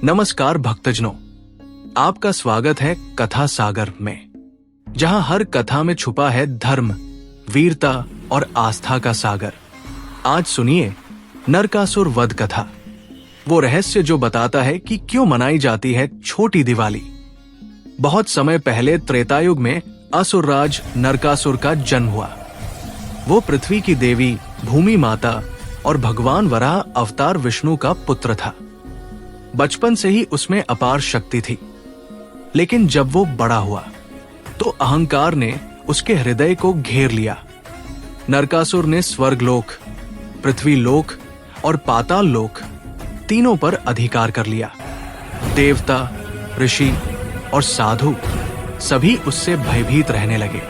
नमस्कार भक्तजनों, आपका स्वागत है कथा सागर में, जहां हर कथा में छुपा है धर्म, वीरता और आस्था का सागर। आज सुनिए नरकासुर वध कथा, वो रहस्य जो बताता है कि क्यों मनाई जाती है छोटी दिवाली। बहुत समय पहले त्रेतायुग में असुरराज नरकासुर का जन्म हुआ। वो पृथ्वी की देवी भूमि माता और भगवान वराह अवतार विष्णु का पुत्र था। बचपन से ही उसमें अपार शक्ति थी, लेकिन जब वो बड़ा हुआ तो अहंकार ने उसके हृदय को घेर लिया। नरकासुर ने स्वर्गलोक, पृथ्वीलोक और पाताल लोक तीनों पर अधिकार कर लिया। देवता, ऋषि और साधु सभी उससे भयभीत रहने लगे।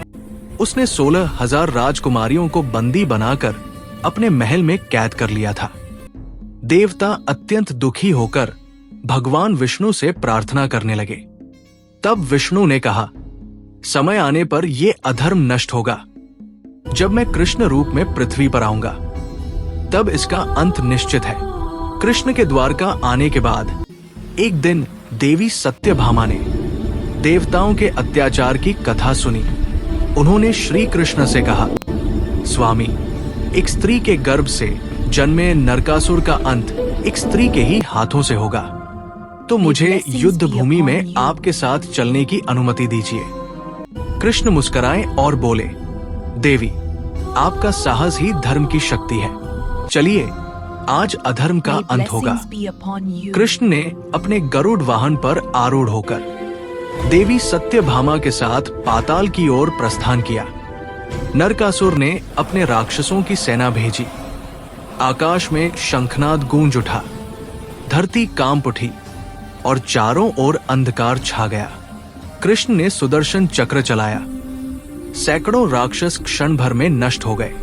उसने 16,000 राजकुमारियों को बंदी बनाकर अपने महल में कैद कर लिया था। देवता अत्यंत दुखी होकर भगवान विष्णु से प्रार्थना करने लगे। तब विष्णु ने कहा, समय आने पर ये अधर्म नष्ट होगा। जब मैं कृष्ण रूप में पृथ्वी पर आऊंगा, तब इसका अंत निश्चित है। कृष्ण के द्वारका आने के बाद एक दिन देवी सत्यभामा ने देवताओं के अत्याचार की कथा सुनी। उन्होंने श्री कृष्ण से कहा, स्वामी, एक स्त्री के गर्भ से जन्मे नरकासुर का अंत एक स्त्री के ही हाथों से होगा। तो मुझे युद्ध भूमि में आपके साथ चलने की अनुमति दीजिए। कृष्ण मुस्कुराए और बोले, देवी, आपका साहस ही धर्म की शक्ति है। चलिए, आज अधर्म का अंत होगा। कृष्ण ने अपने गरुड़ वाहन पर आरूढ़ होकर देवी सत्यभामा के साथ पाताल की ओर प्रस्थान किया। नरकासुर ने अपने राक्षसों की सेना भेजी। आकाश में शंखनाद गूंज उठा, धरती कांप उठी और चारों ओर अंधकार छा गया। कृष्ण ने सुदर्शन चक्र चलाया। सैकड़ों राक्षस क्षण भर में नष्ट हो गए।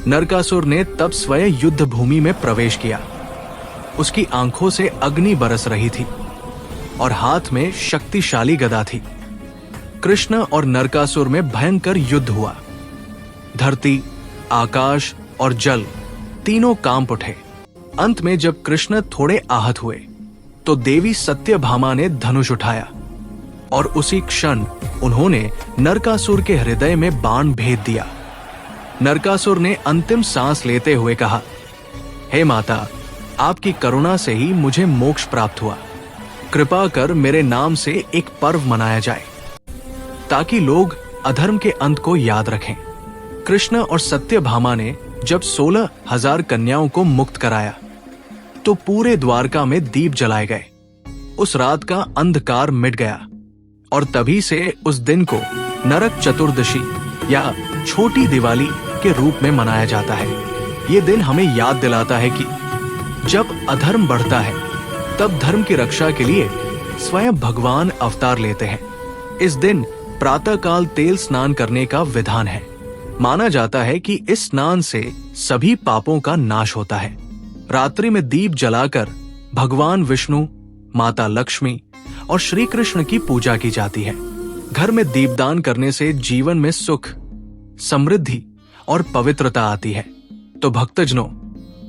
नरकासुर ने तब स्वयं युद्ध भूमि में प्रवेश किया। उसकी आंखों से अग्नि बरस रही थी और हाथ में शक्तिशाली गदा थी। कृष्ण और नरकासुर में भयंकर युद्ध हुआ। धरती, आकाश और जल तीनों कांप उठे। अंत में जब कृष्ण थोड़े आहत हुए तो देवी सत्यभामा ने धनुष उठाया और उसी क्षण उन्होंने नरकासुर के हृदय में बाण भेद दिया। नरकासुर ने अंतिम सांस लेते हुए कहा, हे माता, आपकी करुणा से ही मुझे मोक्ष प्राप्त हुआ। कृपा कर मेरे नाम से एक पर्व मनाया जाए ताकि लोग अधर्म के अंत को याद रखें। कृष्ण और सत्यभामा ने जब 16,000 कन्याओं को मुक्त कराया तो पूरे द्वारका में दीप जलाए गए। उस रात का अंधकार मिट गया और तभी से उस दिन को नरक चतुर्दशी या छोटी दिवाली के रूप में मनाया जाता है। ये दिन हमें याद दिलाता है कि जब अधर्म बढ़ता है, तब धर्म की रक्षा के लिए स्वयं भगवान अवतार लेते हैं। इस दिन प्रातःकाल तेल स्नान करने का विधान है। माना जाता है कि इस स्नान से सभी पापों का नाश होता है। रात्रि में दीप जलाकर भगवान विष्णु, माता लक्ष्मी और श्री कृष्ण की पूजा की जाती है। घर में दीपदान करने से जीवन में सुख, समृद्धि और पवित्रता आती है। तो भक्तजनों,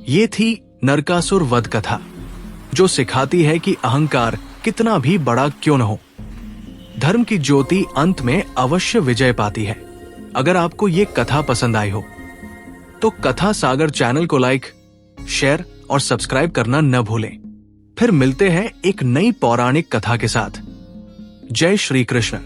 ये थी नरकासुर वध कथा, जो सिखाती है कि अहंकार कितना भी बड़ा क्यों न हो, धर्म की ज्योति अंत में अवश्य विजय पाती है। अगर आपको ये कथा पसंद आई हो तो कथा सागर चैनल को लाइक, शेयर और सब्सक्राइब करना न भूलें। फिर मिलते हैं एक नई पौराणिक कथा के साथ। जय श्री कृष्ण।